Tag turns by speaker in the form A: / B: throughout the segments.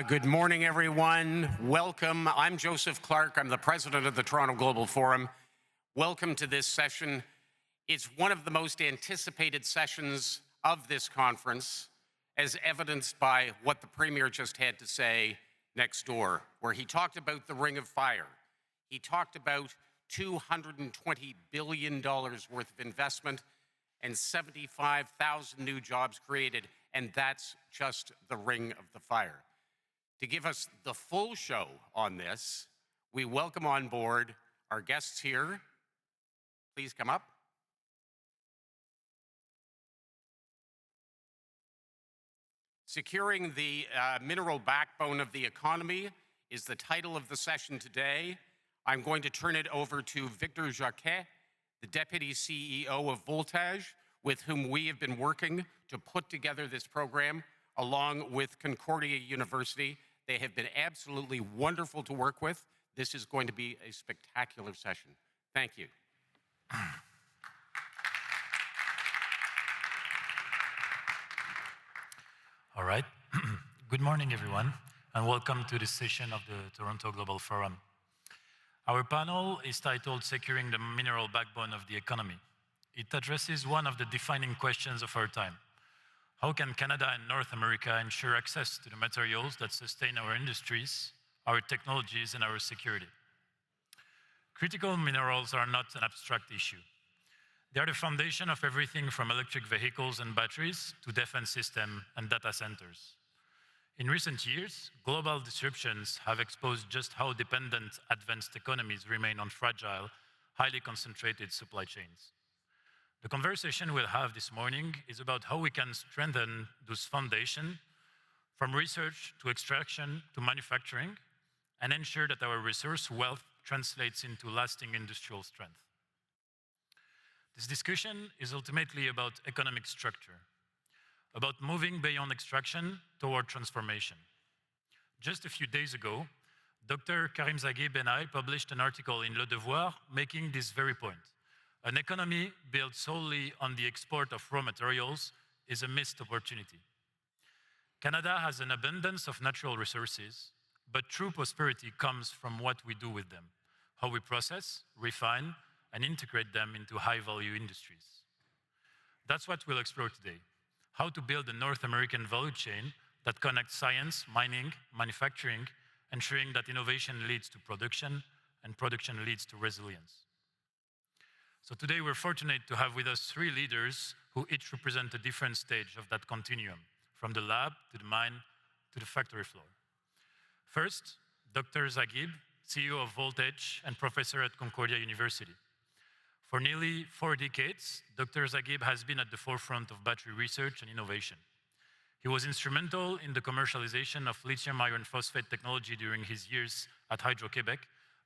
A: Good morning, everyone. Welcome. I'm Joseph Clark. I'm the president of the Toronto Global Forum. Welcome to this session. It's one of the most anticipated sessions of this conference, as evidenced by what the Premier just had to say next door, where he talked about the Ring of Fire. He talked about $220 billion worth of investment and 75,000 new jobs created, and that's just the Ring of the Fire. To give us the full show on this, we welcome on board our guests here. Please come up. Securing the mineral backbone of the economy is the title of the session today. I'm going to turn it over to Victor Jacquet, the Deputy CEO of Voltage, with whom we have been working to put together this program, along with Concordia University. They have been absolutely wonderful to work with. This is going to be a spectacular session. Thank you.
B: All right. Good morning, everyone, and welcome to this session of the Toronto Global Forum. Our panel is titled Securing the Mineral Backbone of the Economy. It addresses one of the defining questions of our time. How can Canada and North America ensure access to the materials that sustain our industries, our technologies, and our security? Critical minerals are not an abstract issue. They are the foundation of everything from electric vehicles and batteries to defense systems and data centers. In recent years, global disruptions have exposed just how dependent advanced economies remain on fragile, highly concentrated supply chains. The conversation we'll have this morning is about how we can strengthen those foundations from research to extraction to manufacturing and ensure that our resource wealth translates into lasting industrial strength. This discussion is ultimately about economic structure, about moving beyond extraction toward transformation. Just a few days ago, Dr. Karim Zaghib and I published an article in Le Devoir making this very point. An economy built solely on the export of raw materials is a missed opportunity. Canada has an abundance of natural resources, but true prosperity comes from what we do with them, how we process, refine, and integrate them into high-value industries. That's what we'll explore today, how to build a North American value chain that connects science, mining, manufacturing, ensuring that innovation leads to production and production leads to resilience. So today we're fortunate to have with us three leaders who each represent a different stage of that continuum, from the lab to the mine to the factory floor. First, Dr. Zaghib, CEO of Voltage and professor at Concordia University. For nearly 4 decades, Dr. Zaghib has been at the forefront of battery research and innovation. He was instrumental in the commercialization of lithium iron phosphate technology during his years at Hydro-Québec,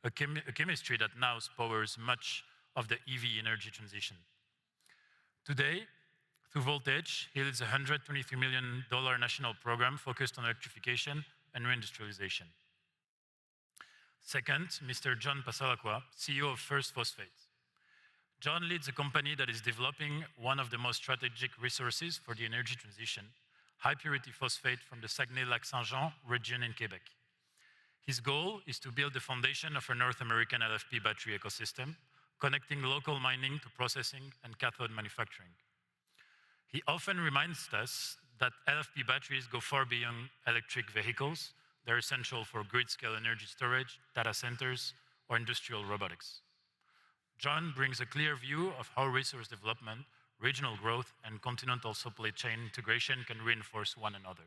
B: a chemistry that now powers much of the EV energy transition. Today, through Voltage, he leads a $123 million national program focused on electrification and reindustrialization. Second, Mr. John Passalacqua, CEO of First Phosphate. John leads a company that is developing one of the most strategic resources for the energy transition, high-purity phosphate from the Saguenay-Lac-Saint-Jean region in Quebec. His goal is to build the foundation of a North American LFP battery ecosystem, connecting local mining to processing and cathode manufacturing. He often reminds us that LFP batteries go far beyond electric vehicles. They're essential for grid-scale energy storage, data centers, or industrial robotics. John brings a clear view of how resource development, regional growth, and continental supply chain integration can reinforce one another.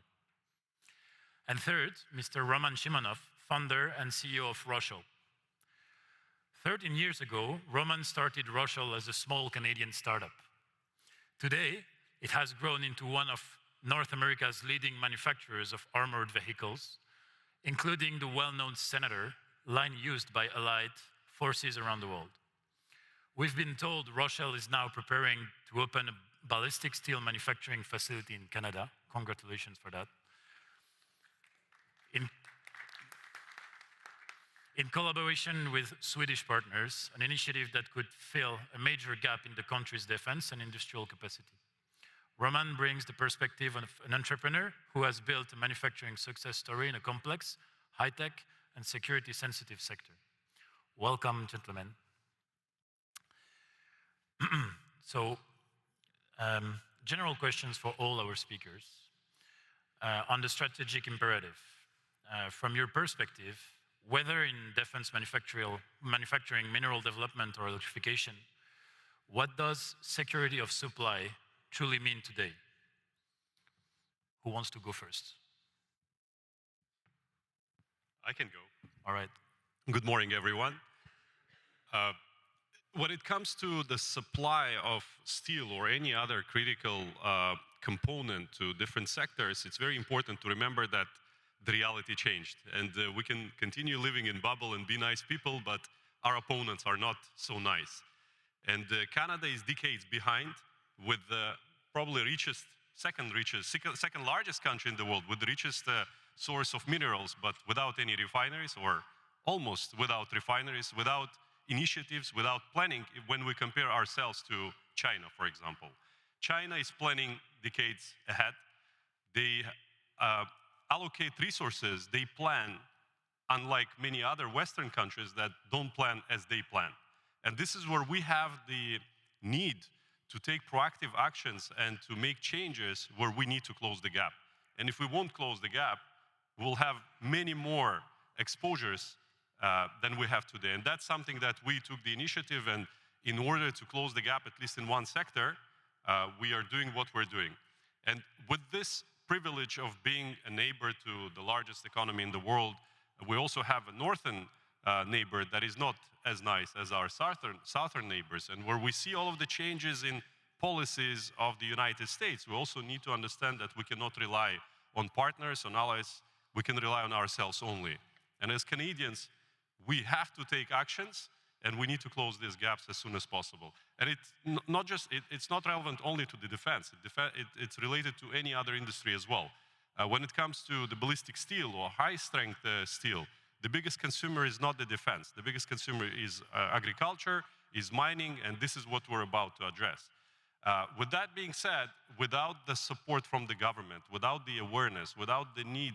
B: And third, Mr. Roman Shimonov, founder and CEO of Roshel. 13 years ago, Roman started Roshel as a small Canadian startup. Today, it has grown into one of North America's leading manufacturers of armored vehicles, including the well-known Senator, line used by allied forces around the world. We've been told Roshel is now preparing to open a ballistic steel manufacturing facility in Canada. Congratulations for that. In collaboration with Swedish partners, an initiative that could fill a major gap in the country's defense and industrial capacity. Roman brings the perspective of an entrepreneur who has built a manufacturing success story in a complex, high-tech, and security-sensitive sector. Welcome, gentlemen. So, general questions for all our speakers. On the strategic imperative, from your perspective, whether in defense manufacturing, mineral development, or electrification, what does security of supply truly mean today? Who wants to go first?
C: I can go.
B: All right.
C: Good morning, everyone. When it comes to the supply of steel or any other critical component to different sectors, it's very important to remember that the reality changed. And we can continue living in bubble and be nice people, but our opponents are not so nice. And Canada is decades behind with the probably second largest country in the world with the richest source of minerals, but without any refineries, or almost without refineries, without initiatives, without planning when we compare ourselves to China, for example. China is planning decades ahead. They allocate resources, they plan, unlike many other Western countries that don't plan as they plan. And this is where we have the need to take proactive actions and to make changes where we need to close the gap. And if we won't close the gap, we'll have many more exposures than we have today. And that's something that we took the initiative, and in order to close the gap, at least in one sector, we are doing what we're doing. And with this privilege of being a neighbor to the largest economy in the world, we also have a northern neighbor that is not as nice as our southern neighbors. And where we see all of the changes in policies of the United States, we also need to understand that we cannot rely on partners, on allies. We can rely on ourselves only. And as Canadians, we have to take actions, and we need to close these gaps as soon as possible. And it's not relevant only to the defense. It's related to any other industry as well. When it comes to the ballistic steel or high-strength steel, the biggest consumer is not the defense. The biggest consumer is agriculture, is mining, and this is what we're about to address. With that being said, without the support from the government, without the awareness, without the need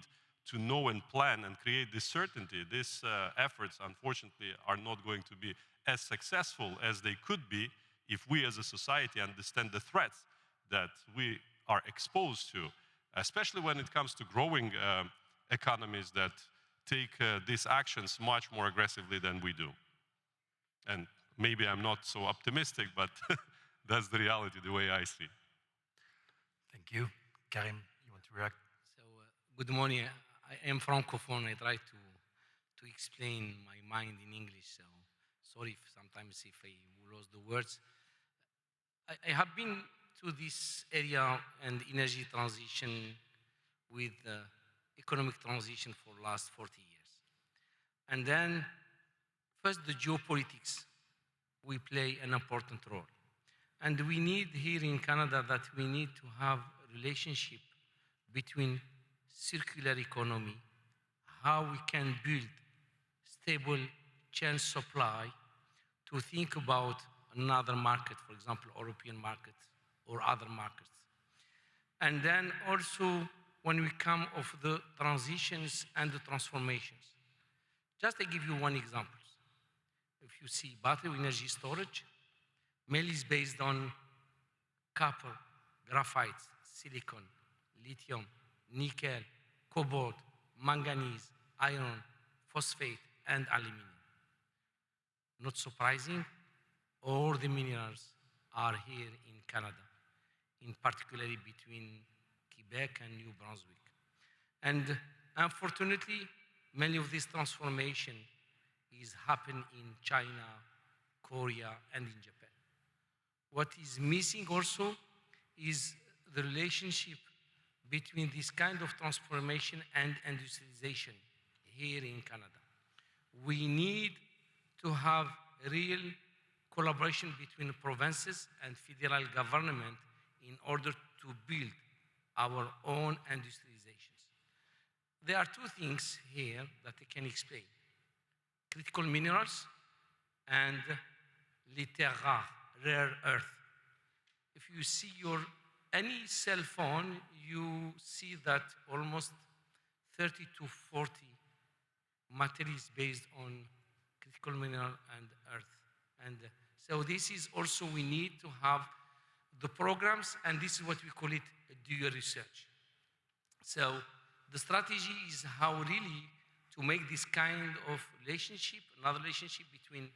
C: to know and plan and create this certainty, these efforts, unfortunately, are not going to be as successful as they could be if we as a society understand the threats that we are exposed to, especially when it comes to growing economies that take these actions much more aggressively than we do. And maybe I'm not so optimistic, but that's the reality, the way I see it.
B: Thank you. Karim, you want to react?
D: So, good morning. I am Francophone. I try to explain my mind in English. So, sorry if sometimes if I lose the words. I have been to this area and energy transition with economic transition for the last 40 years. And then, first, the geopolitics, we play an important role. And we need here in Canada that we need to have a relationship between circular economy, how we can build stable chain supply to think about another market, for example, European market or other markets. And then also when we come of the transitions and the transformations. Just to give you one example. If you see battery energy storage, mainly is based on copper, graphite, silicon, lithium, nickel, cobalt, manganese, iron, phosphate, and aluminum. Not surprising, all the minerals are here in Canada, in particularly between Quebec and New Brunswick. And unfortunately, many of this transformation is happening in China, Korea, and in Japan. What is missing also is the relationship between this kind of transformation and industrialization here in Canada. We need to have real collaboration between provinces and federal government in order to build our own industrializations. There are two things here that I can explain. Critical minerals and les terres rares, rare earth. If you see your any cell phone, you see that almost 30 to 40 materials based on critical mineral and earth. And so this is also, we need to have the programs, and this is what we call it dual research. So the strategy is how really to make this kind of relationship, another relationship between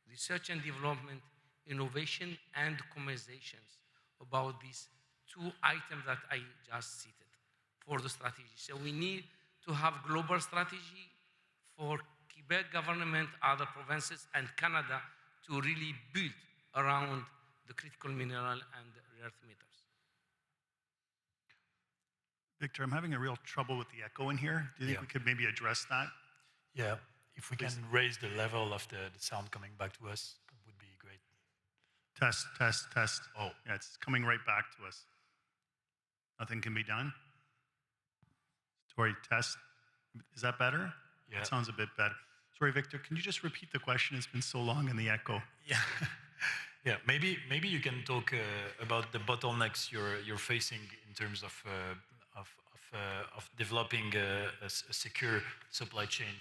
D: research and development, innovation and commercializations about these two items that I just cited for the strategy. So we need to have global strategy for Quebec government, other provinces, and Canada to really build around the critical mineral and rare earth metals.
E: Victor, I'm having a real trouble with the echo in here. Do you think we could maybe address that?
B: Yeah, if we can raise the level of the sound coming back to us, that would be great.
E: Test, test, test.
B: Oh.
E: Yeah, it's coming right back to us. Nothing can be done? Tori, test. Is that better?
B: Yeah.
E: That sounds a bit better. Sorry, Victor, can you just repeat the question? It's been so long in the echo.
B: Yeah. Yeah, maybe you can talk about the bottlenecks you're facing in terms of developing a secure supply chain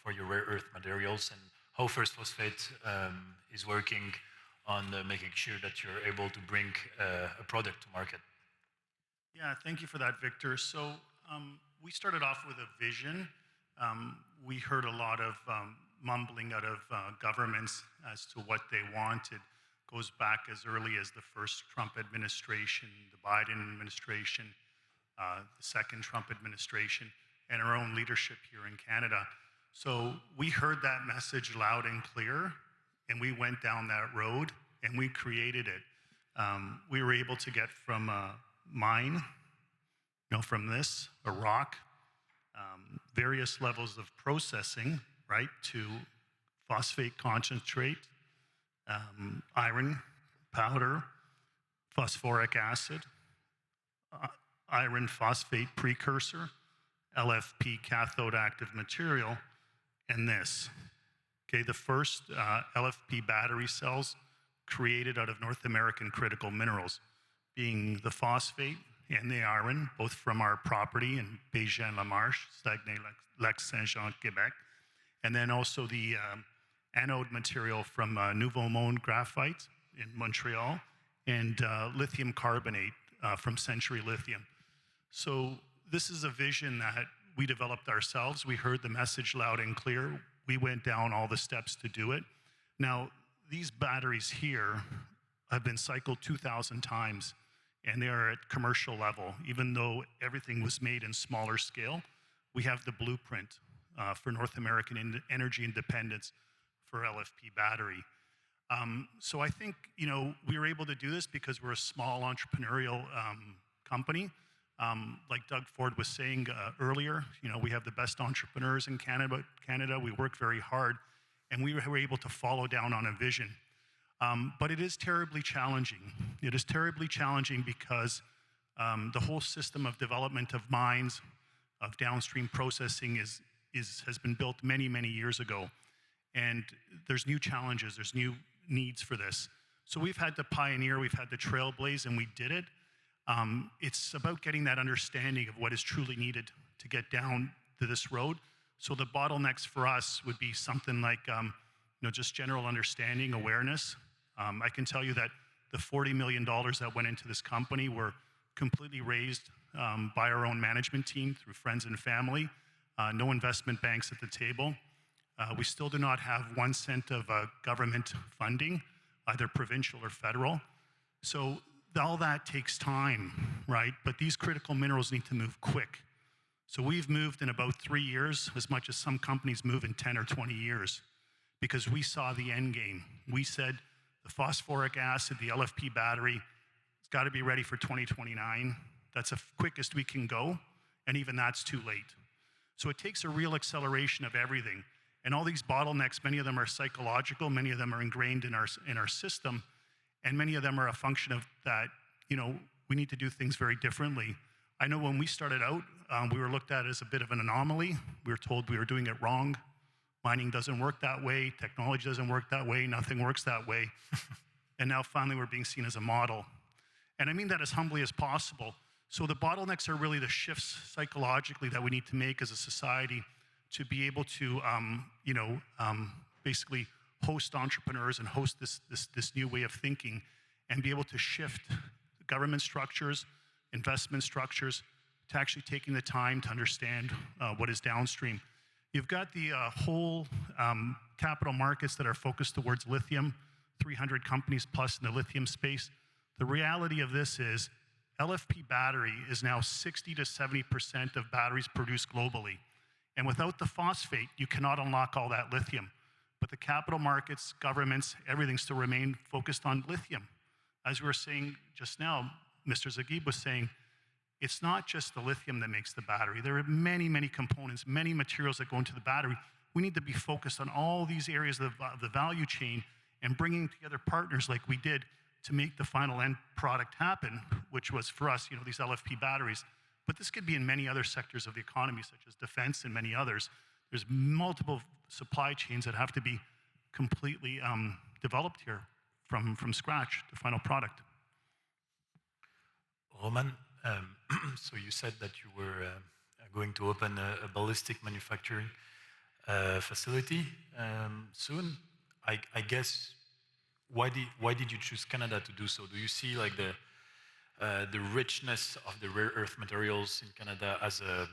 B: for your rare earth materials, and how First Phosphate is working on making sure that you're able to bring a product to market.
E: Yeah, thank you for that, Victor. So we started off with a vision. We heard a lot of mumbling out of governments as to what they wanted. Goes back as early as the first Trump administration, the Biden administration, the second Trump administration, and our own leadership here in Canada. So we heard that message loud and clear, and we went down that road, and we created it. We were able to get from a mine, from this, a rock, various levels of processing, right, to phosphate concentrate, iron powder, phosphoric acid, iron phosphate precursor, LFP cathode active material, and this. Okay, the first LFP battery cells created out of North American critical minerals, being the phosphate and the iron, both from our property in Bégin-Lamarche, Saguenay-Lac-Saint-Jean, Quebec, and then also the anode material from Nouveau Monde graphite in Montreal, and lithium carbonate from Century Lithium. So this is a vision that we developed ourselves. We heard the message loud and clear. We went down all the steps to do it. Now, these batteries here have been cycled 2,000 times, and they are at commercial level. Even though everything was made in smaller scale, we have the blueprint for North American energy independence for LFP battery. So I think, we were able to do this because we're a small entrepreneurial company. Like Doug Ford was saying earlier, we have the best entrepreneurs in Canada. We work very hard, and we were able to follow down on a vision. But it is terribly challenging. It is terribly challenging because the whole system of development of mines, of downstream processing has been built many, many years ago. And there's new challenges, there's new needs for this. So we've had to pioneer, we've had to trailblaze, and we did it. It's about getting that understanding of what is truly needed to get down to this road. So the bottlenecks for us would be something like, just general understanding, awareness. I can tell you that the $40 million that went into this company were completely raised by our own management team through friends and family. No investment banks at the table. We still do not have 1 cent of government funding, either provincial or federal. So all that takes time, right? But these critical minerals need to move quick. So we've moved in about 3 years, as much as some companies move in 10 or 20 years, because we saw the end game. We said the phosphoric acid, the LFP battery, it's got to be ready for 2029. That's the quickest we can go, and even that's too late. So it takes a real acceleration of everything. And all these bottlenecks, many of them are psychological, many of them are ingrained in our system, and many of them are a function of that, we need to do things very differently. I know when we started out, we were looked at as a bit of an anomaly. We were told we were doing it wrong. Mining doesn't work that way. Technology doesn't work that way. Nothing works that way. And now finally we're being seen as a model. And I mean that as humbly as possible. So the bottlenecks are really the shifts psychologically that we need to make as a society to be able to, basically host entrepreneurs and host this new way of thinking and be able to shift government structures, investment structures, to actually taking the time to understand what is downstream. You've got the whole capital markets that are focused towards lithium, 300 companies plus in the lithium space. The reality of this is LFP battery is now 60 to 70% of batteries produced globally. And without the phosphate, you cannot unlock all that lithium. But the capital markets, governments, everything still remain focused on lithium. As we were saying just now, Mr. Zaghib was saying, it's not just the lithium that makes the battery. There are many, many components, many materials that go into the battery. We need to be focused on all these areas of the value chain and bringing together partners like we did to make the final end product happen, which was for us, these LFP batteries. But this could be in many other sectors of the economy, such as defense and many others. There's multiple supply chains that have to be completely developed here from scratch to final product.
B: Roman, so you said that you were going to open a ballistic manufacturing facility soon. I guess, why did you choose Canada to do so? Do you see like the richness of the rare earth materials in Canada as a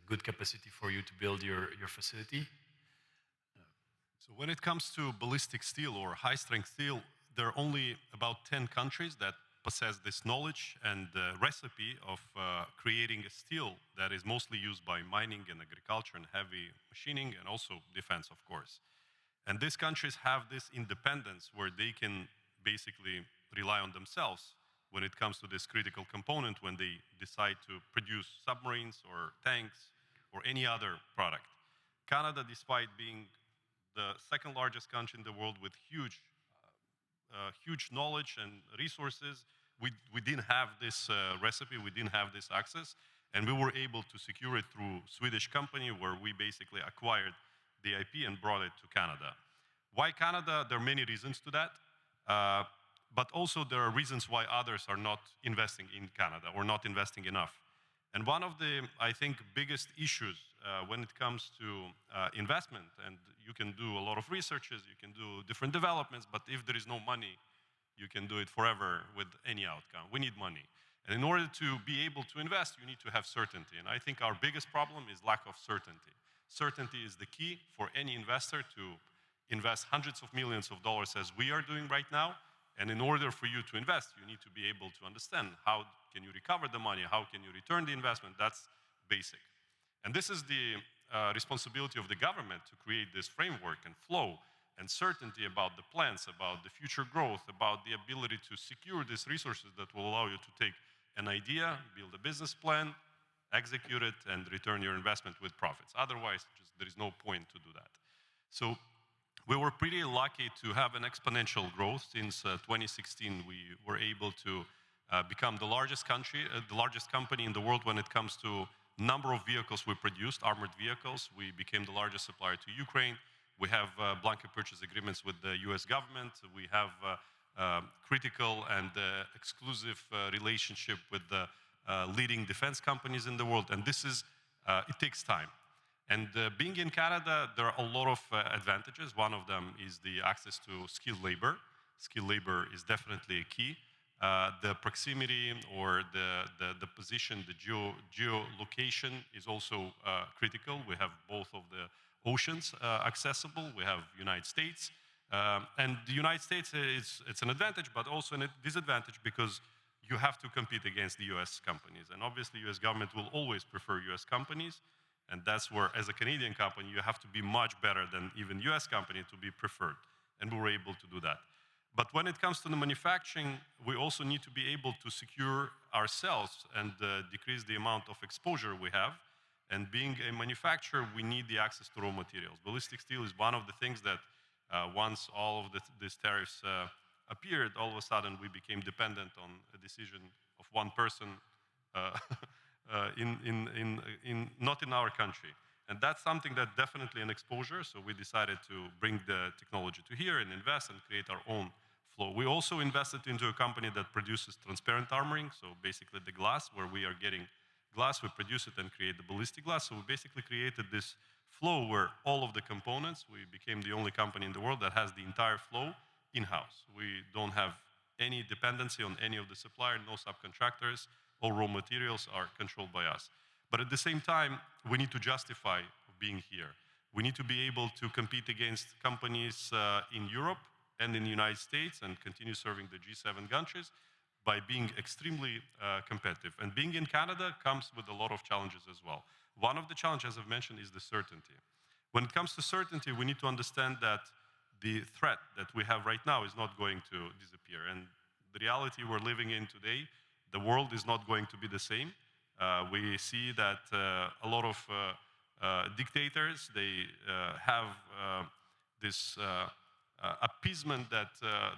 B: good capacity for you to build your facility?
C: So when it comes to ballistic steel or high-strength steel, there are only about 10 countries that possess this knowledge and recipe of creating a steel that is mostly used by mining and agriculture and heavy machining and also defense, of course. And these countries have this independence where they can basically rely on themselves when it comes to this critical component when they decide to produce submarines or tanks or any other product. Canada, despite being the second largest country in the world with huge knowledge and resources, we didn't have this recipe, we didn't have this access, and we were able to secure it through a Swedish company where we basically acquired the IP and brought it to Canada. Why Canada? There are many reasons to that, but also there are reasons why others are not investing in Canada or not investing enough. And one of the, I think, biggest issues when it comes to investment, and you can do a lot of researches, you can do different developments, but if there is no money, you can do it forever with any outcome. We need money. And in order to be able to invest, you need to have certainty. And I think our biggest problem is lack of certainty. Certainty is the key for any investor to invest hundreds of millions of dollars as we are doing right now. And in order for you to invest, you need to be able to understand how can you recover the money, how can you return the investment. That's basic. And this is the responsibility of the government to create this framework and flow and certainty about the plans, about the future growth, about the ability to secure these resources that will allow you to take an idea, build a business plan, execute it, and return your investment with profits. Otherwise, there is no point to do that. So we were pretty lucky to have an exponential growth. Since 2016, we were able to become the largest company in the world when it comes to number of vehicles we produced, armored vehicles. We became the largest supplier to Ukraine. We have blanket purchase agreements with the US government. We have critical and exclusive relationship with the leading defense companies in the world. And this is, it takes time. And being in Canada, there are a lot of advantages. One of them is the access to skilled labor. Skilled labor is definitely a key. The proximity or the position, the geolocation is also critical. We have both of the oceans accessible. We have United States. And the United States, it's an advantage, but also a disadvantage because you have to compete against the US companies. And obviously, US government will always prefer US companies. And that's where, as a Canadian company, you have to be much better than even US company to be preferred. And we were able to do that. But when it comes to the manufacturing, we also need to be able to secure ourselves and decrease the amount of exposure we have. And being a manufacturer, we need the access to raw materials. Ballistic steel is one of the things that once all of these tariffs appeared, all of a sudden we became dependent on a decision of one person not in our country. And that's something that definitely an exposure. So we decided to bring the technology to here and invest and create our own flow. We also invested into a company that produces transparent armoring, so basically the glass, where we are getting glass, we produce it and create the ballistic glass. So we basically created this flow where all of the components, we became the only company in the world that has the entire flow in-house. We don't have any dependency on any of the suppliers, no subcontractors, all raw materials are controlled by us. But at the same time, we need to justify being here. We need to be able to compete against companies in Europe and in the United States and continue serving the G7 countries by being extremely competitive. And being in Canada comes with a lot of challenges as well. One of the challenges I've mentioned is the certainty. When it comes to certainty, we need to understand that the threat that we have right now is not going to disappear. And the reality we're living in today, the world is not going to be the same. We see that a lot of dictators, they have this appeasement that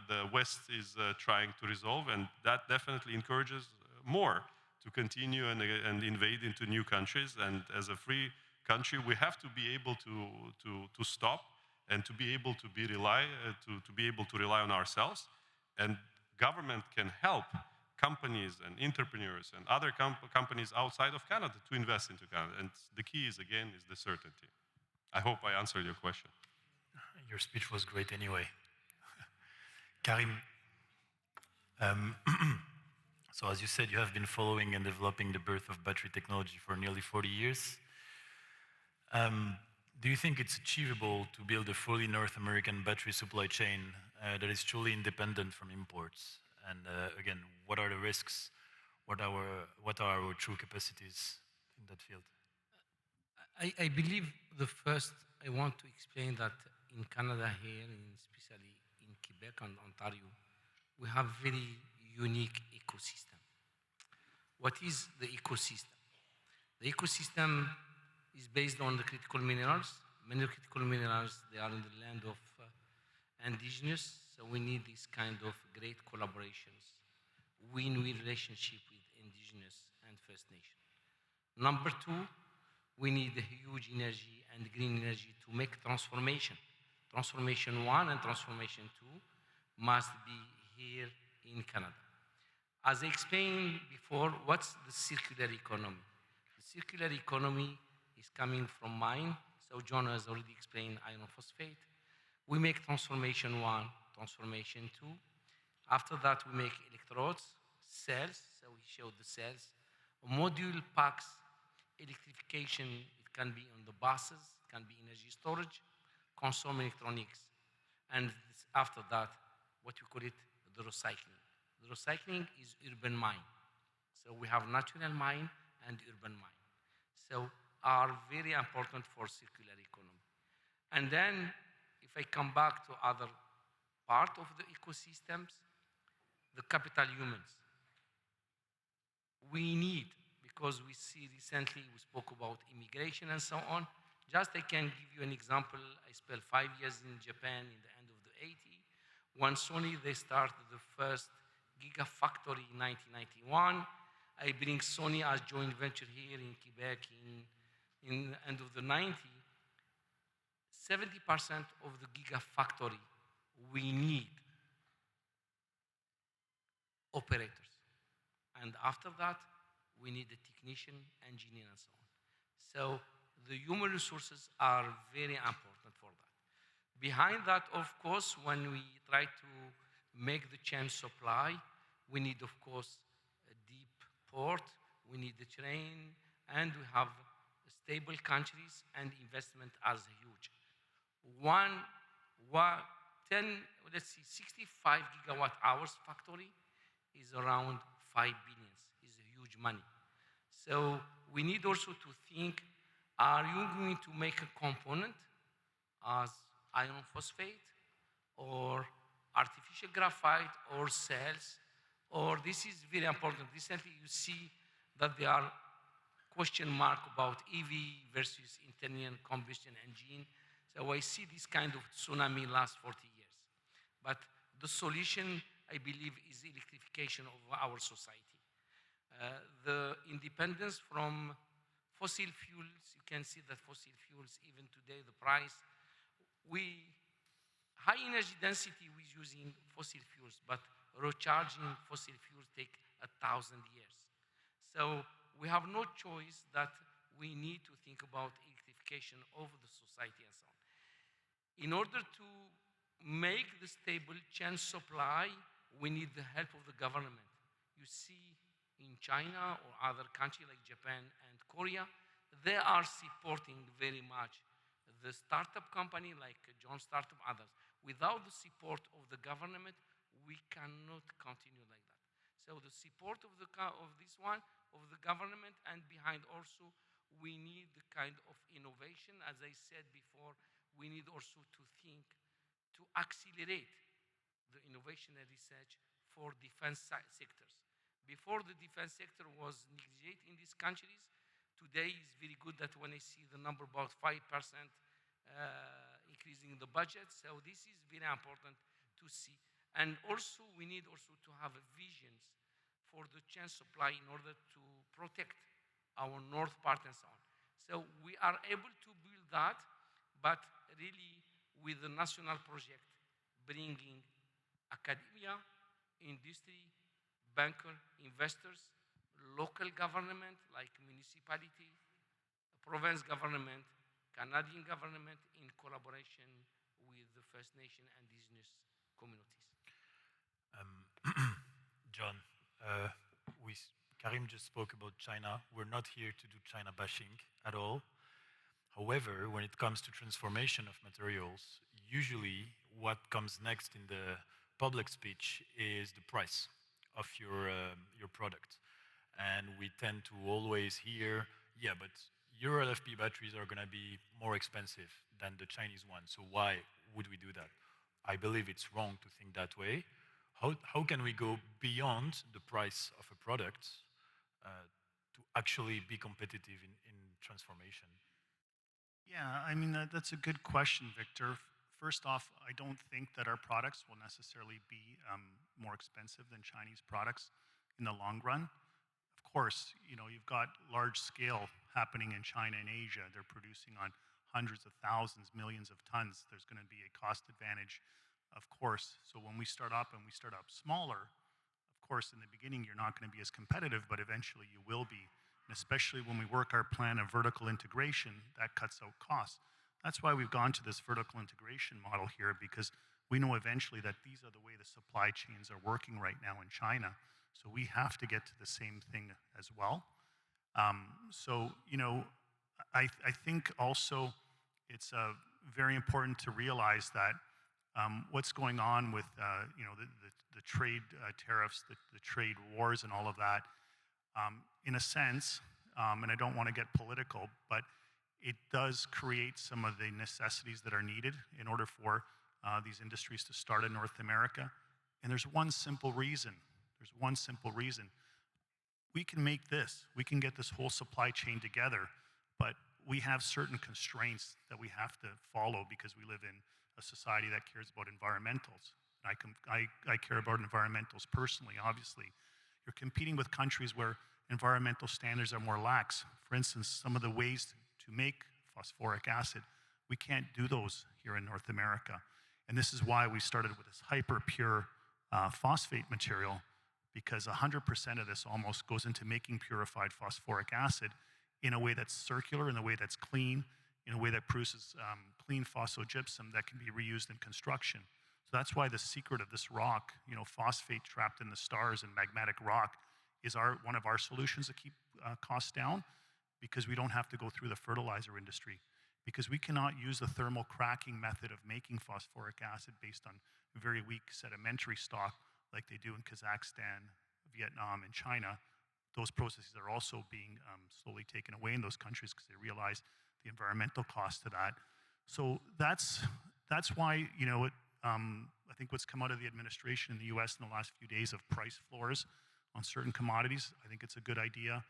C: the West is trying to resolve, and that definitely encourages more to continue and invade into new countries. And as a free country, we have to be able to stop and to be able to be able to rely on ourselves. And government can help companies and entrepreneurs and other companies outside of Canada to invest into Canada. And the key is, again, is the certainty. I hope I answered your question.
B: Your speech was great anyway. Karim, so as you said, you have been following and developing the birth of battery technology for nearly 40 years. Do you think it's achievable to build a fully North American battery supply chain that is truly independent from imports? And again, what are the risks? What are our true capacities in that field?
D: I believe I want to explain that in Canada here, especially in Quebec and Ontario, we have very unique ecosystem. What is the ecosystem? The ecosystem is based on the critical minerals. Many critical minerals, they are in the land of indigenous, so we need this kind of great collaborations, win-win relationship with indigenous and First Nation. Number two, we need a huge energy and green energy to make transformation. Transformation 1 and transformation 2 must be here in Canada. As I explained before, what's the circular economy? The circular economy is coming from mine. So John has already explained iron phosphate. We make transformation 1, transformation 2. After that, we make electrodes, cells. So we showed the cells. Module packs, electrification, it can be on the buses, it can be energy storage, consumer electronics. And after that, what we call it, the recycling. The recycling is urban mine. So we have natural mine and urban mine. So are very important for circular economy. And then if I come back to other part of the ecosystems, the capital humans. We need, because we see recently, we spoke about immigration and so on. Just I can give you an example. I spent 5 years in Japan in the end of the 80s. When Sony, they started the first gigafactory in 1991. I bring Sony as joint venture here in Quebec in the end of the 90s. 70% of the gigafactory, we need operators. And after that, we need a technician, engineer, and so on. So the human resources are very important for that. Behind that, of course, when we try to make the chain supply, we need, of course, a deep port, we need the train, and we have stable countries, and investment as huge. 65 gigawatt hours factory is around 5 billion, is a huge money. So we need also to think, are you going to make a component as iron phosphate or artificial graphite or cells, or this is very important. Recently you see that there are question mark about EV versus internal combustion engine. So I see this kind of tsunami last 40 years. But the solution, I believe, is electrification of our society. The independence from fossil fuels, you can see that fossil fuels, even today, the price, high energy density with using fossil fuels, but recharging fossil fuels take 1,000 years. So we have no choice that we need to think about electrification of the society and so on. In order to make the stable chain supply, we need the help of the government. You see in China or other countries like Japan and Korea, they are supporting very much the startup company like John Startup, others. Without the support of the government, we cannot continue like that. So the support of this one, of the government, and behind also, we need the kind of innovation. As I said before, we need also to think to accelerate the innovation and research for defense sectors. Before, the defense sector was neglected in these countries. Today is very good that when I see the number about 5% increasing the budget. So this is very important to see. And also we need also to have visions for the chain supply in order to protect our north part and so on. So we are able to build that, but really with the national project, bringing academia, industry, banker, investors, local government like municipality, province government, Canadian government in collaboration with the First Nation and indigenous communities.
B: John, Karim just spoke about China. We're not here to do China bashing at all. However, when it comes to transformation of materials, usually what comes next in the public speech is the price of your product. And we tend to always hear, yeah, but your LFP batteries are going to be more expensive than the Chinese ones. So why would we do that? I believe it's wrong to think that way. How can we go beyond the price of a product to actually be competitive in transformation?
E: Yeah, I mean, that's a good question, Victor. First off, I don't think that our products will necessarily be more expensive than Chinese products in the long run. Of course, you know, you've got large scale happening in China and Asia. They're producing on hundreds of thousands, millions of tons. There's going to be a cost advantage, of course. So when we start up and we start up smaller, of course, in the beginning, you're not going to be as competitive, but eventually you will be. And especially when we work our plan of vertical integration, that cuts out costs. That's why we've gone to this vertical integration model here, because we know eventually that these are the way the supply chains are working right now in China. So we have to get to the same thing as well. So, you know, I think also it's very important to realize that what's going on with, you know, the trade tariffs, the trade wars and all of that, in a sense, and I don't want to get political, but it does create some of the necessities that are needed in order for these industries to start in North America. And there's one simple reason. There's one simple reason. We can make this. We can get this whole supply chain together, but we have certain constraints that we have to follow because we live in a society that cares about environmentals. I care about environmentals personally, obviously. You're competing with countries where environmental standards are more lax. For instance, some of the ways to make phosphoric acid, we can't do those here in North America. And this is why we started with this hyper pure phosphate material, because 100% of this almost goes into making purified phosphoric acid in a way that's circular, in a way that's clean, in a way that produces clean phosphogypsum that can be reused in construction. So that's why the secret of this rock, you know, phosphate trapped in the stars and magmatic rock, is one of our solutions to keep costs down, because we don't have to go through the fertilizer industry, because we cannot use the thermal cracking method of making phosphoric acid based on very weak sedimentary stock like they do in Kazakhstan, Vietnam, and China. Those processes are also being slowly taken away in those countries because they realize the environmental cost to that. So that's why, you know, I think what's come out of the administration in the US in the last few days of price floors on certain commodities, I think it's a good idea.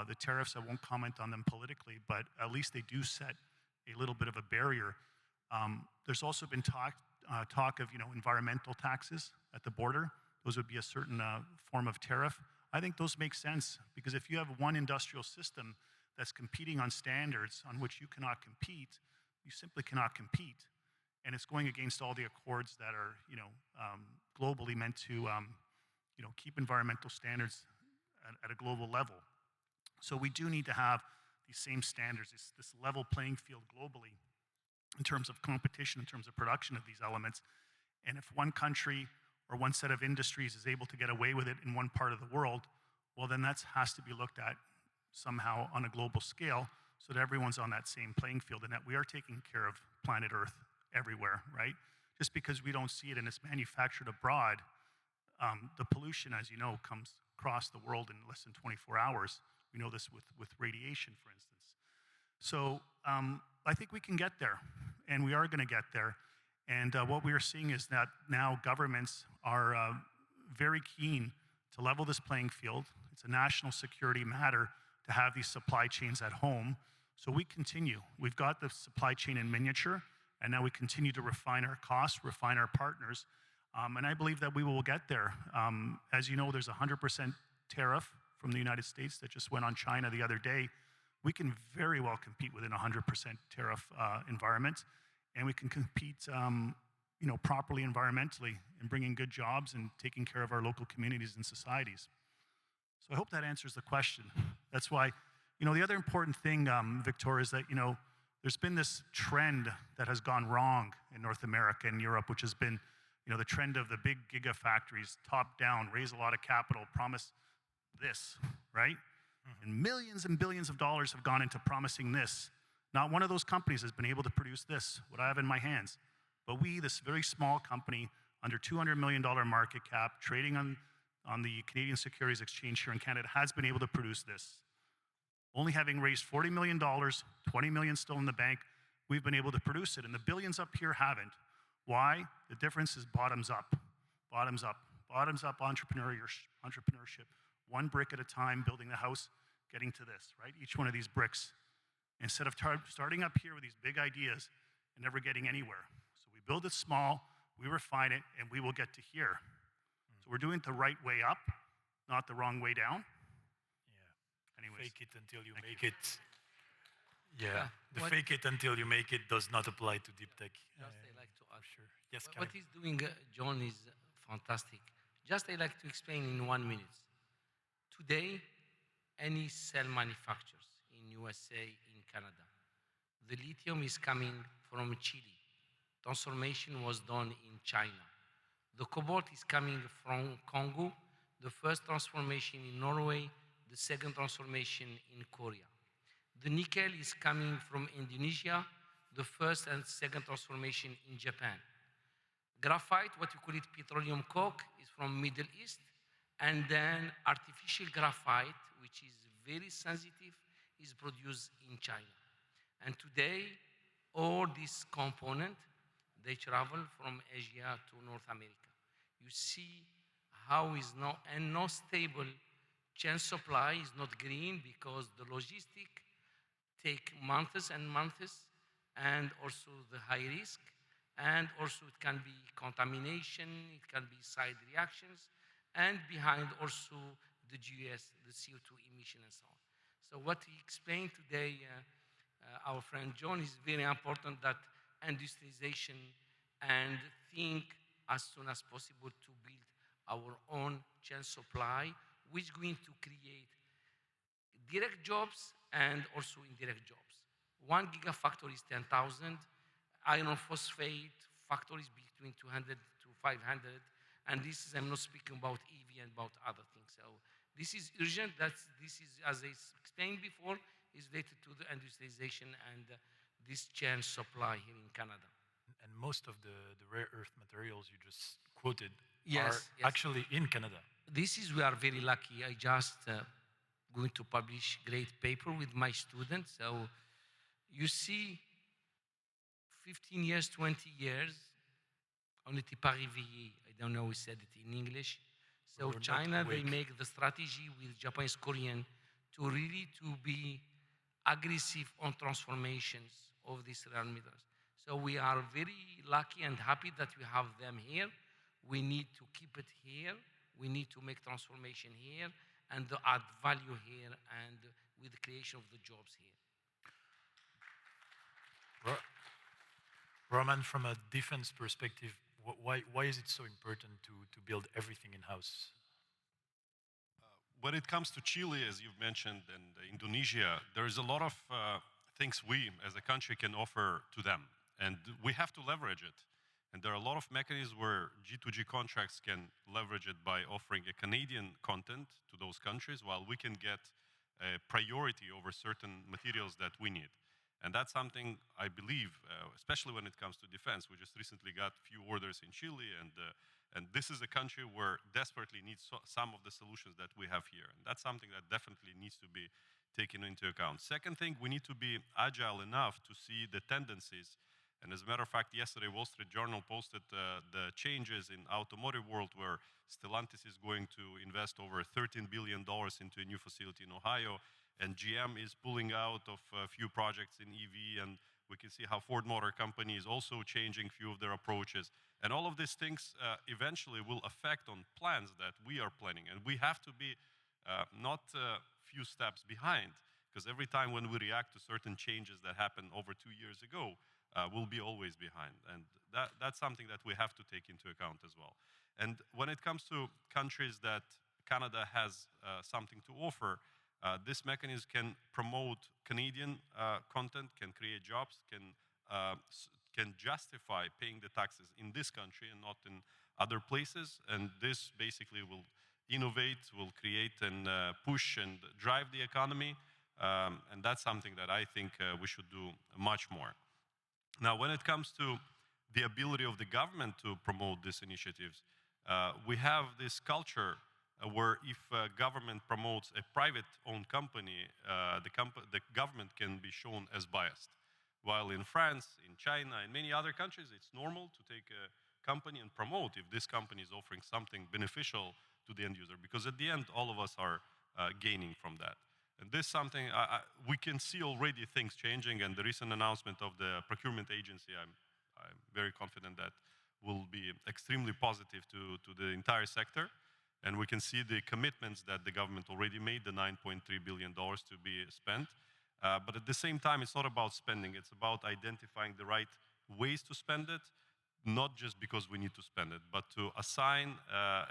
E: The tariffs, I won't comment on them politically, but at least they do set a little bit of a barrier. There's also been talk of, you know, environmental taxes at the border. Those would be a certain form of tariff. I think those make sense, because if you have one industrial system that's competing on standards on which you cannot compete, you simply cannot compete. and it's going against all the accords that are, globally meant to, keep environmental standards at a global level. So we do need to have these same standards, this level playing field globally in terms of competition, in terms of production of these elements. And if one country or one set of industries is able to get away with it in one part of the world, well, then that has to be looked at somehow on a global scale so that everyone's on that same playing field and that we are taking care of planet Earth everywhere, right? Just because we don't see it and it's manufactured abroad, the pollution, as you know, comes across the world in less than 24 hours. We know this with radiation, for instance. So I think we can get there, and we are going to get there. And what we are seeing is that now governments are very keen to level this playing field. It's a national security matter to have these supply chains at home. So we continue. We've got the supply chain in miniature, and now we continue to refine our costs, refine our partners, and I believe that we will get there. As you know, there's a 100% tariff from the United States that just went on China the other day. We can very well compete within a 100% tariff environment, and we can compete properly environmentally and bringing good jobs and taking care of our local communities and societies. So I hope that answers the question. That's why, the other important thing, Victor, is that, there's been this trend that has gone wrong in North America and Europe, which has been, the trend of the big gigafactories, top down, raise a lot of capital, promise this, right? And millions and billions of dollars have gone into promising this. Not one of those companies has been able to produce this, what I have in my hands. But we, this very small company, under $200 million market cap, trading on the Canadian Securities Exchange here in Canada, has been able to produce this. Only having raised $40 million, $20 million still in the bank, we've been able to produce it, and the billions up here haven't. Why? The difference is bottoms up, bottoms up, bottoms up entrepreneurship. One brick at a time, building the house, getting to this, right? Each one of these bricks. Instead of starting up here with these big ideas and never getting anywhere. So we build it small, we refine it, and we will get to here. So we're doing it the right way up, not the wrong way down.
B: Yeah.
E: Anyways.
B: Fake it until you make it. Yeah. The fake it until you make it does not apply to deep tech.
D: Just I like to add.
B: Sure. Yes,
D: What
B: Karim.
D: he's doing, John, is fantastic. Just I like to explain in 1 minute. Today, any cell manufacturers in USA, in Canada, the lithium is coming from Chile. Transformation was done in China. The cobalt is coming from Congo. The first transformation in Norway, the second transformation in Korea. The nickel is coming from Indonesia, the first and second transformation in Japan. Graphite, what we call it petroleum coke, is from Middle East. And then artificial graphite, which is very sensitive, is produced in China. And today, all these components, they travel from Asia to North America. You see how is not stable chain supply is not green because the logistic take months and months, and also the high risk, and also it can be contamination, it can be side reactions, and behind also the GS, the CO2 emission and so on. So what he explained today, our friend John, is very important that industrialization and think as soon as possible to build our own chain supply, which is going to create direct jobs and also indirect jobs. 1 gigafactory is 10,000. Iron phosphate factories between 200 to 500. And this is, I'm not speaking about EV and about other things. So this is urgent. This is, as I explained before, is related to the industrialization and this chain supply here in Canada.
B: And most of the rare earth materials you just quoted
D: yes,
B: are actually in Canada.
D: This is, we are very lucky. I just going to publish great paper with my students. So you see 15 years, 20 years, on était pas réveillé. I don't know we said it in English. So China, they make the strategy with Japanese, Korean to really to be aggressive on transformations of these rare metals. So we are very lucky and happy that we have them here. We need to keep it here. We need to make transformation here and add value here and with the creation of the jobs here.
B: Roman, from a defense perspective, why is it so important to build everything in-house?
C: When it comes to Chile, as you've mentioned, and Indonesia, there's a lot of things we as a country can offer to them, and we have to leverage it. And there are a lot of mechanisms where G2G contracts can leverage it by offering a Canadian content to those countries, while we can get a priority over certain materials that we need. And that's something I believe, especially when it comes to defense. We just recently got a few orders in Chile, and this is a country where desperately needs some of the solutions that we have here. And that's something that definitely needs to be taken into account. Second thing, we need to be agile enough to see the tendencies. And as a matter of fact, yesterday, Wall Street Journal posted the changes in automotive world, where Stellantis is going to invest over $13 billion into a new facility in Ohio, and GM is pulling out of a few projects in EV, and we can see how Ford Motor Company is also changing a few of their approaches. And all of these things eventually will affect on plans that we are planning. And we have to be not a few steps behind, because every time when we react to certain changes that happened over 2 years ago, we'll be always behind. And that's something that we have to take into account as well. And when it comes to countries that Canada has something to offer, this mechanism can promote Canadian content, can create jobs, can justify paying the taxes in this country and not in other places. And this basically will innovate, will create and push and drive the economy. And that's something that I think we should do much more. Now, when it comes to the ability of the government to promote these initiatives, we have this culture where if a government promotes a private-owned company, the government can be shown as biased. While in France, in China, in many other countries, it's normal to take a company and promote if this company is offering something beneficial to the end user, because at the end, all of us are gaining from that. And this is something we can see already things changing, and the recent announcement of the procurement agency, I'm very confident that will be extremely positive to the entire sector. And we can see the commitments that the government already made, the $9.3 billion to be spent. But at the same time, it's not about spending. It's about identifying the right ways to spend it, not just because we need to spend it, but to assign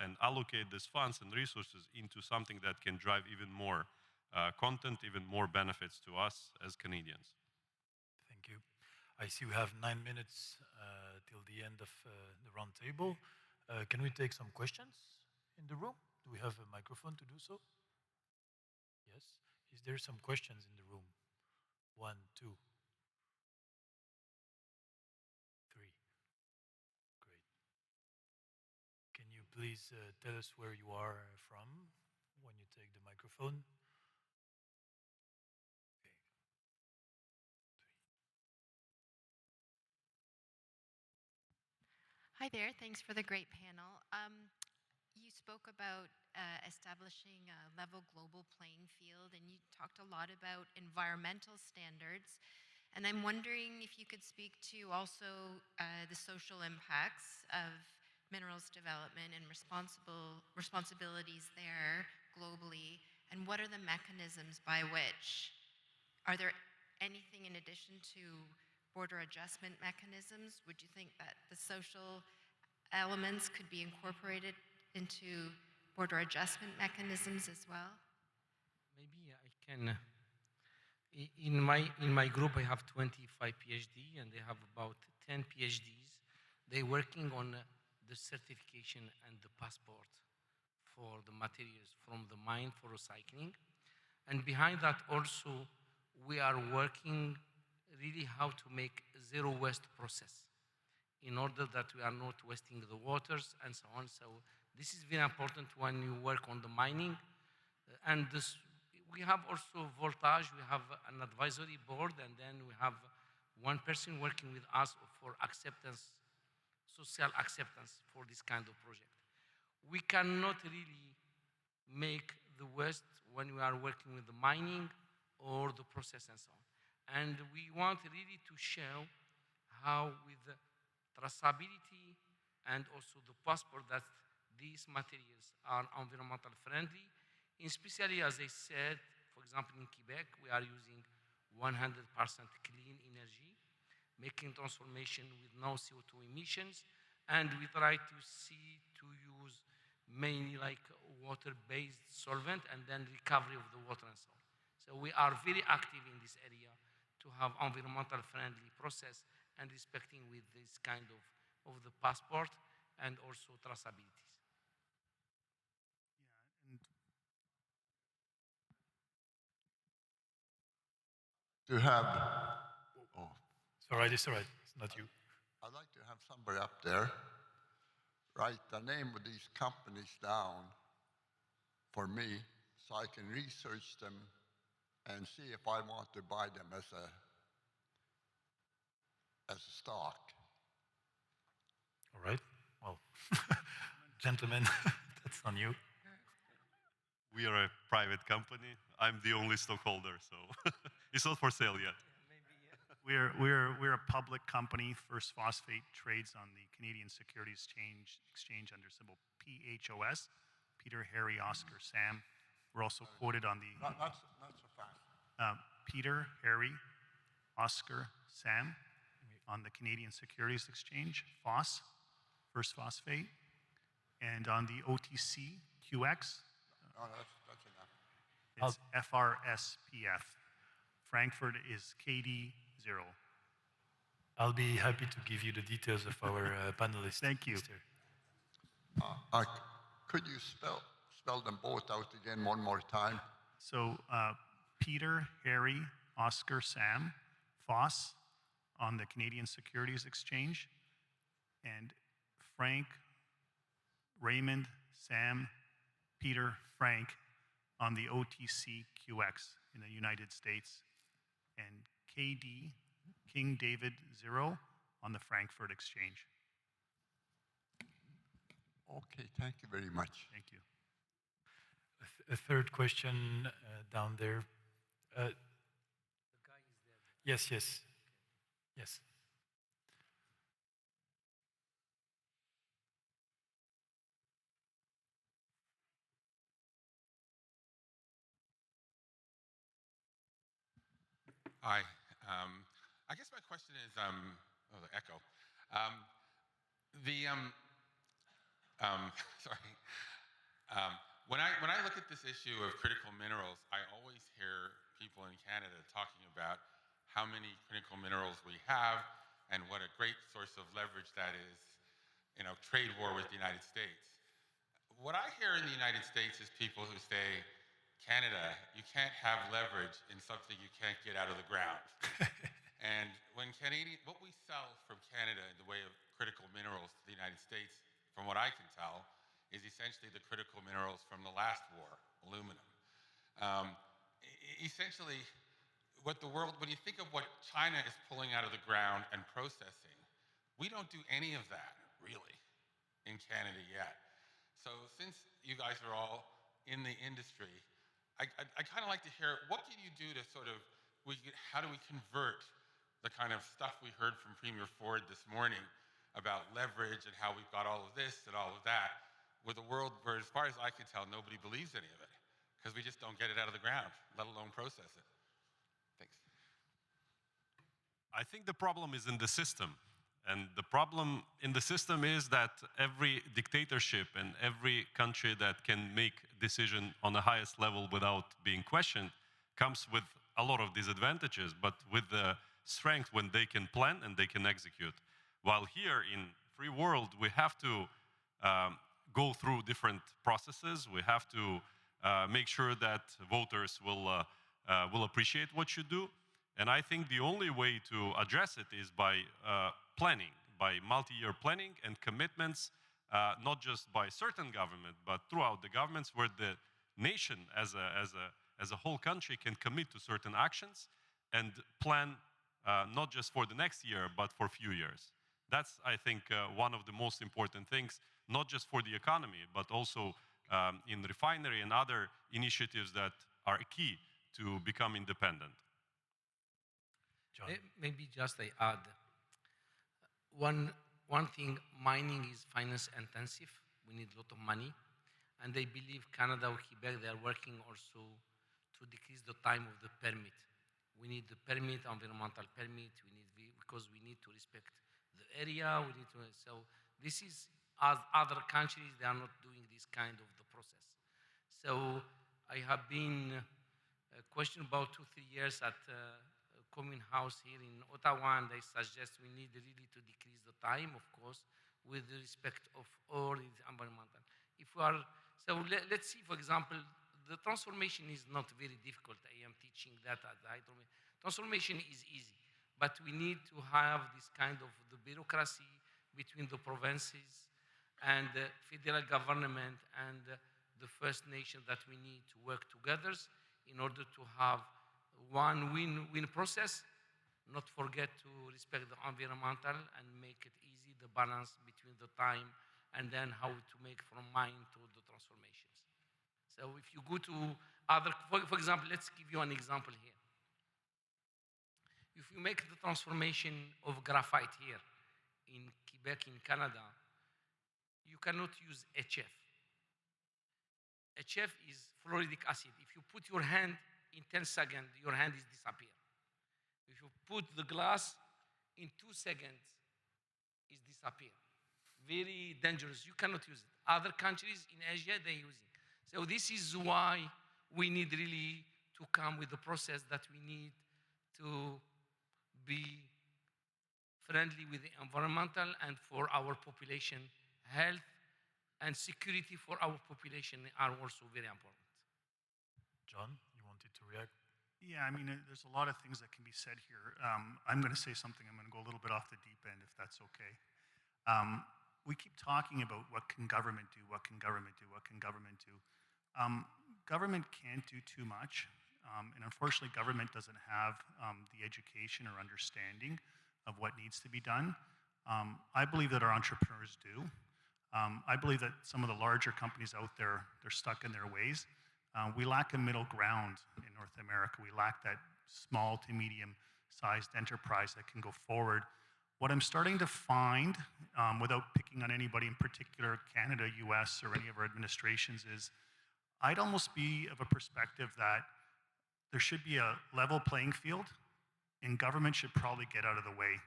C: and allocate these funds and resources into something that can drive even more content, even more benefits to us as Canadians.
B: Thank you. I see we have 9 minutes till the end of the round table. Can we take some questions in the room? Do we have a microphone to do so? Yes. Is there some questions in the room? 1, 2, 3. Great. Can you please tell us where you are from when you take the microphone?
F: Hi there, thanks for the great panel. You spoke about establishing a level global playing field, and you talked a lot about environmental standards. And I'm wondering if you could speak to also the social impacts of minerals development and responsibilities there globally, and what are the mechanisms by which, are there anything in addition to border adjustment mechanisms? Would you think that the social elements could be incorporated into border adjustment mechanisms as well?
D: Maybe I can. In my group, I have 25 PhD, and they have about 10 PhDs. They're working on the certification and the passport for the materials from the mine for recycling. And behind that also, we are working really how to make zero waste process in order that we are not wasting the waters and so on. So this is very important when you work on the mining. And this, we have also voltage, we have an advisory board, and then we have one person working with us for acceptance, social acceptance for this kind of project. We cannot really make the waste when we are working with the mining or the process and so on. And we want really to show how with the traceability and also the passport that these materials are environmental friendly. Especially, as I said, for example, in Quebec, we are using 100% clean energy. making transformation with no CO2 emissions, and we try to use mainly like water-based solvent and then recovery of the water and so on. So we are very active in this area to have environmental friendly process and respecting with this kind of the passport and also traceabilities.
E: And
G: To have, oh,
B: It's all right, it's all right. It's not you.
G: I'd like to have somebody up there write the name of these companies down for me so I can research them and see if I want to buy them as a stock.
B: All right. Well, gentlemen, that's on you.
C: We are a private company. I'm the only stockholder, so it's not for sale yet.
E: we're a public company. First Phosphate trades on the Canadian Securities Exchange under symbol PHOS. Peter, Harry, Oscar, Sam. We're also quoted on the
G: Not so fast.
E: Peter, Harry, Oscar, Sam on the Canadian Securities Exchange, FOSS, First Phosphate, and on the OTC QX,
G: No, that's enough.
E: it's FRSPF. Frankfurt is KD0.
B: I'll be happy to give you the details of our panelists.
E: Thank you.
B: Mr.
G: Could you spell them both out again one more time?
E: So Peter, Harry, Oscar, Sam, FOSS on the Canadian Securities Exchange, and Frank, Raymond, Sam, Peter, Frank on the OTC QX in the United States, and KD, King David 0 on the Frankfurt Exchange.
G: Okay, thank you very much.
E: Thank you.
B: A third question down there.
D: The guy is there.
B: Yes. Yes.
H: Hi. I guess my question is, the echo. Sorry. When I look at this issue of critical minerals, I always hear people in Canada talking about how many critical minerals we have and what a great source of leverage that is in a trade war with the United States. What I hear in the United States is people who say, Canada, you can't have leverage in something you can't get out of the ground. And when what we sell from Canada in the way of critical minerals to the United States, from what I can tell, is essentially the critical minerals from the last war, aluminum. Essentially, when you think of what China is pulling out of the ground and processing, we don't do any of that, really, in Canada yet. So since you guys are all in the industry, I kind of like to hear, what can you do to how do we convert the kind of stuff we heard from Premier Ford this morning about leverage and how we've got all of this and all of that, with a world where, as far as I can tell, nobody believes any of it, because we just don't get it out of the ground, let alone process it. Thanks.
C: I think the problem is in the system. And the problem in the system is that every dictatorship and every country that can make decision on the highest level without being questioned comes with a lot of disadvantages, but with the strength when they can plan and they can execute. While here in free world, we have to go through different processes. We have to make sure that voters will appreciate what you do. And I think the only way to address it is by planning, by multi-year planning and commitments, not just by certain government, but throughout the governments, where the nation as a whole country can commit to certain actions and plan not just for the next year, but for a few years. That's, I think, one of the most important things, not just for the economy, but also in refinery and other initiatives that are key to become independent.
B: John.
D: Maybe just I add. One thing, mining is finance intensive. We need a lot of money. And I believe Canada or Quebec, they are working also to decrease the time of the permit. We need the permit, environmental permit. Because we need to respect the area. We need to. So this is as other countries, they are not doing this kind of the process. So I have been questioned about 2-3 years at Commune House here in Ottawa, and they suggest we need really to decrease the time, of course, with the respect of all the environmental. If we are, so let's see, for example, the transformation is not very difficult. I am teaching that at the hydro. Transformation is easy, but we need to have this kind of the bureaucracy between the provinces and the federal government and the First Nation, that we need to work together in order to have one win-win process, not forget to respect the environmental and make it easy, the balance between the time and then how to make from mine to the transformations. So if you go to other, for example, let's give you an example here. If you make the transformation of graphite here in Quebec, in Canada, you cannot use HF. HF is fluoridic acid. If you put your hand in 10 seconds, your hand is disappear. If you put the glass in 2 seconds, it disappear. Very dangerous. You cannot use it. Other countries in Asia, they use it. So this is why we need really to come with the process that we need to be friendly with the environmental and for our population. Health and security for our population are also very important.
B: John, you wanted to react?
E: Yeah, I mean, there's a lot of things that can be said here. I'm going to say something. I'm going to go a little bit off the deep end, if that's okay. We keep talking about what can government do, what can government do, what can government do. Government can't do too much, and unfortunately, government doesn't have the education or understanding of what needs to be done. I believe that our entrepreneurs do. I believe that some of the larger companies out there, they're stuck in their ways. We lack a middle ground in North America. We lack that small to medium-sized enterprise that can go forward. What I'm starting to find, without picking on anybody in particular, Canada, US, or any of our administrations, is I'd almost be of a perspective that there should be a level playing field, and government should probably get out of the way,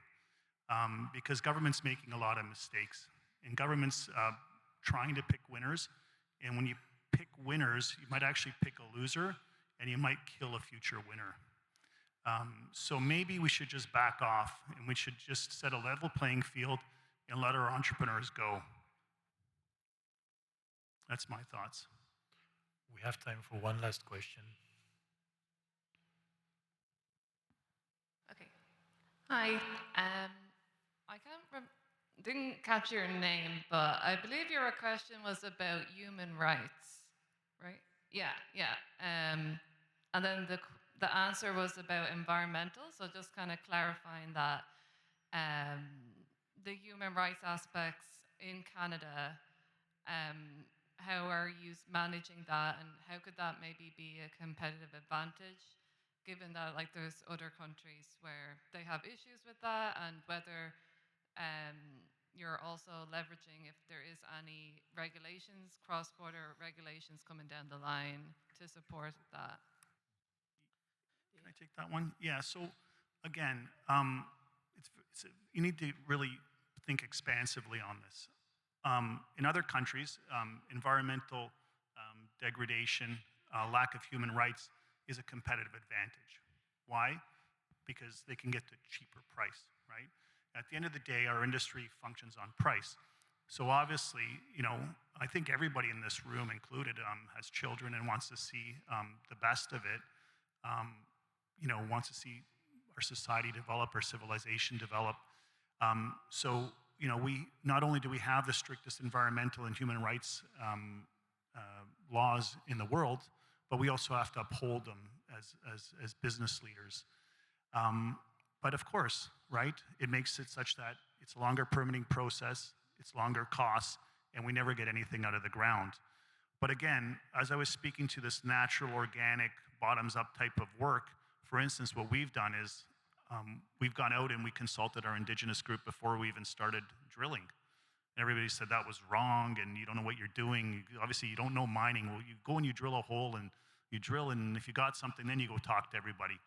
E: because government's making a lot of mistakes. And government's trying to pick winners, and when you pick winners, you might actually pick a loser, and you might kill a future winner. So maybe we should just back off, and we should just set a level playing field and let our entrepreneurs go. That's my thoughts.
B: We have time for one last question.
I: Okay. Hi. I didn't catch your name, but I believe your question was about human rights, right? Yeah. And then the answer was about environmental, so just kind of clarifying that the human rights aspects in Canada, how are you managing that, and how could that maybe be a competitive advantage, given that like there's other countries where they have issues with that, and whether you're also leveraging if there is any regulations, cross-border regulations coming down the line to support that.
E: Can I take that one? Yeah, so again, you need to really think expansively on this. In other countries, environmental degradation, lack of human rights is a competitive advantage. Why? Because they can get the cheaper price, right? At the end of the day, our industry functions on price. So obviously, I think everybody in this room included has children and wants to see the best of it, wants to see our society develop, our civilization develop. So we not only do we have the strictest environmental and human rights laws in the world, but we also have to uphold them as business leaders. But of course, right, it makes it such that it's a longer permitting process, it's longer costs, and we never get anything out of the ground. But again, as I was speaking to this natural, organic, bottoms-up type of work, for instance, what we've done is we've gone out and we consulted our Indigenous group before we even started drilling. And everybody said that was wrong and you don't know what you're doing. Obviously, you don't know mining. Well, you go and you drill a hole and you drill, and if you got something, then you go talk to everybody.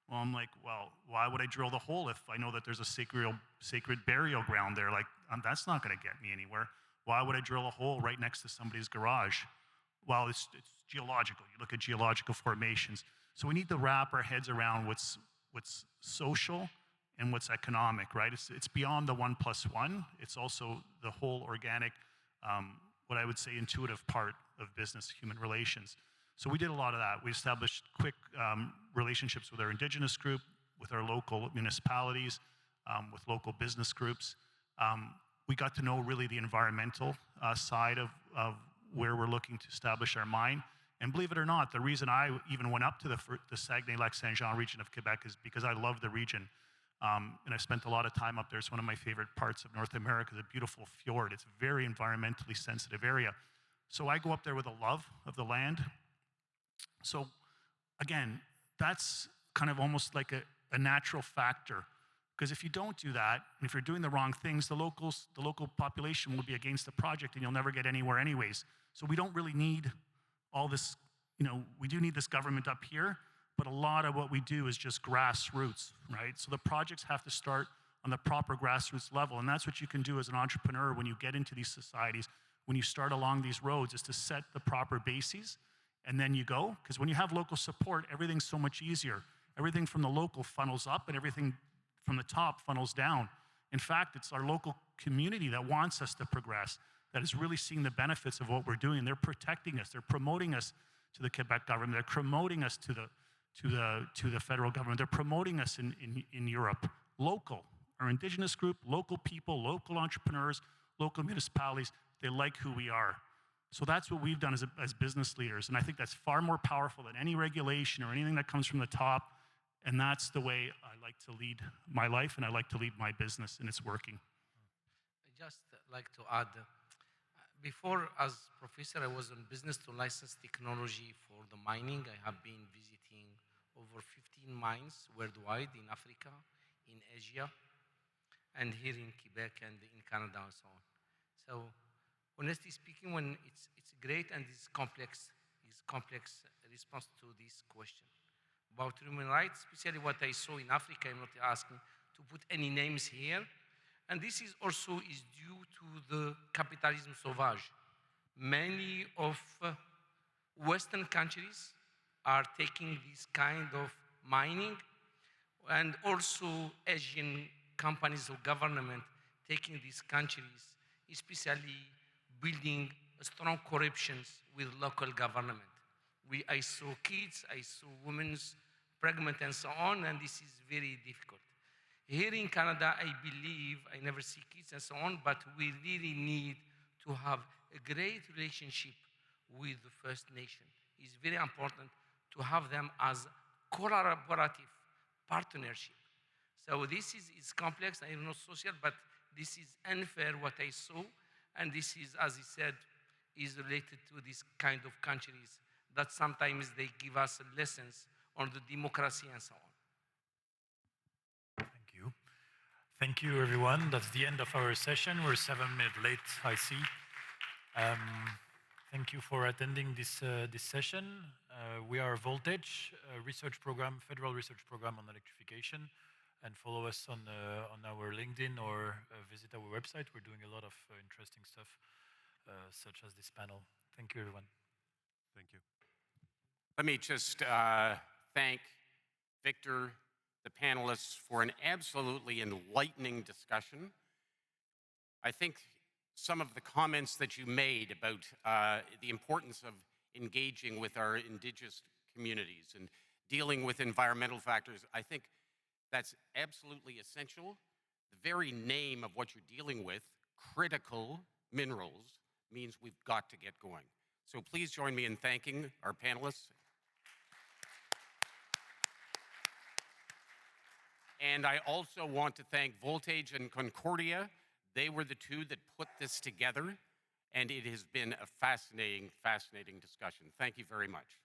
E: Well, I'm like, well, why would I drill the hole if I know that there's a sacred burial ground there? Like, that's not going to get me anywhere. Why would I drill a hole right next to somebody's garage? Well, it's geological. You look at geological formations. So we need to wrap our heads around what's social and what's economic, right? It's beyond the 1+1. It's also the whole organic, what I would say intuitive part of business, human relations. So we did a lot of that. We established quick relationships with our indigenous group, with our local municipalities, with local business groups. We got to know really the environmental side of where we're looking to establish our mine. And believe it or not, the reason I even went up to the Saguenay-Lac-Saint-Jean region of Quebec is because I love the region. And I've spent a lot of time up there. It's one of my favorite parts of North America, the beautiful fjord. It's a very environmentally sensitive area. So I go up there with a love of the land. So again, that's kind of almost like a natural factor. Because if you don't do that, and if you're doing the wrong things, the local population will be against the project and you'll never get anywhere anyways. So we don't really need all this, we do need this government up here, but a lot of what we do is just grassroots, right? So the projects have to start on the proper grassroots level, and that's what you can do as an entrepreneur when you get into these societies, when you start along these roads, is to set the proper bases, and then you go. Because when you have local support, everything's so much easier. Everything from the local funnels up, and everything from the top funnels down. In fact, it's our local community that wants us to progress, that is really seeing the benefits of what we're doing. They're protecting us. They're promoting us to the Quebec government. They're promoting us to the federal government. They're promoting us in Europe. Local, our indigenous group, local people, local entrepreneurs, local municipalities, they like who we are. So that's what we've done as business leaders. And I think that's far more powerful than any regulation or anything that comes from the top. And that's the way I like to lead my life, and I like to lead my business, and it's working.
D: I just like to add, before as professor, I was in business to license technology for the mining. I have been visiting over 15 mines worldwide, in Africa, in Asia, and here in Quebec and in Canada and so on. So honestly speaking, when it's great and it's complex response to this question. About human rights, especially what I saw in Africa, I'm not asking to put any names here. And this is also due to the capitalism sauvage. Many of Western countries are taking this kind of mining, and also Asian companies or government taking these countries, especially building strong corruptions with local government. I saw kids, I saw women pregnant and so on, and this is very difficult. Here in Canada, I believe, I never see kids and so on, but we really need to have a great relationship with the First Nation. It's very important to have them as collaborative partnership. So this is complex, I am not social, but this is unfair what I saw, and this is, as I said, is related to this kind of countries that sometimes they give us lessons on the democracy and so on.
B: Thank you. Thank you, everyone. That's the end of our session. We're 7 minutes late, I see. Thank you for attending this session. We are Voltage, a research program, federal research program on electrification, and follow us on our LinkedIn or visit our website. We're doing a lot of interesting stuff, such as this panel. Thank you, everyone.
C: Thank you.
A: Let me just thank Victor, the panelists, for an absolutely enlightening discussion. I think some of the comments that you made about the importance of engaging with our indigenous communities and dealing with environmental factors, I think that's absolutely essential. The very name of what you're dealing with, critical minerals, means we've got to get going. So please join me in thanking our panelists. And I also want to thank Voltage and Concordia. They were the two that put this together, and it has been a fascinating, fascinating discussion. Thank you very much.